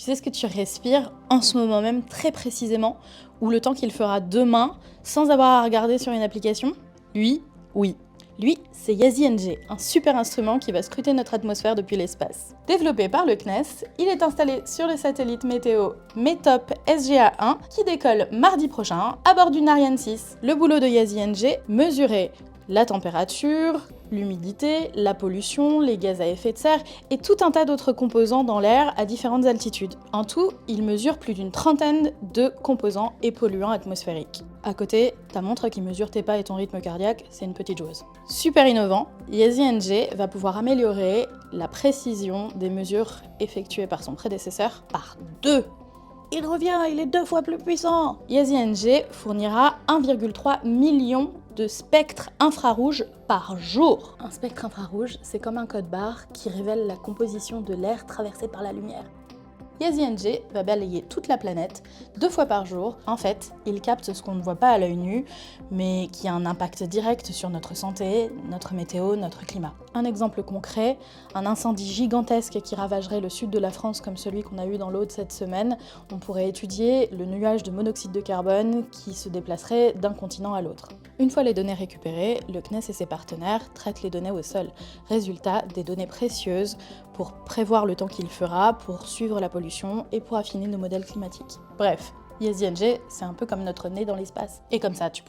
Tu sais ce que tu respires en ce moment même très précisément, ou le temps qu'il fera demain sans avoir à regarder sur une application? Lui, oui. Lui, c'est Yazi NG, un super instrument qui va scruter notre atmosphère depuis l'espace. Développé par le CNES, il est installé sur le satellite météo METOP SGA-1 qui décolle mardi prochain à bord d'une Ariane 6. Le boulot de Yazi NG, mesurer la température, l'humidité, la pollution, les gaz à effet de serre et tout un tas d'autres composants dans l'air à différentes altitudes. En tout, il mesure plus d'une trentaine de composants et polluants atmosphériques. À côté, ta montre qui mesure tes pas et ton rythme cardiaque, c'est une petite joueuse. Super innovant, Yazi NG va pouvoir améliorer la précision des mesures effectuées par son prédécesseur par 2. Il revient, il est 2 fois plus puissant. Yazi NG fournira 1,3 million de spectres infrarouges par jour. Un spectre infrarouge, c'est comme un code barre qui révèle la composition de l'air traversé par la lumière. Yazi NG va balayer toute la planète 2 fois par jour. En fait, il capte ce qu'on ne voit pas à l'œil nu, mais qui a un impact direct sur notre santé, notre météo, notre climat. Un exemple concret, un incendie gigantesque qui ravagerait le sud de la France comme celui qu'on a eu dans l'Aude cette semaine, on pourrait étudier le nuage de monoxyde de carbone qui se déplacerait d'un continent à l'autre. Une fois les données récupérées, le CNES et ses partenaires traitent les données au sol. Résultat, des données précieuses pour prévoir le temps qu'il fera, pour suivre la pollution et pour affiner nos modèles climatiques. Bref, Yazi NG, c'est un peu comme notre nez dans l'espace. Et comme ça, tu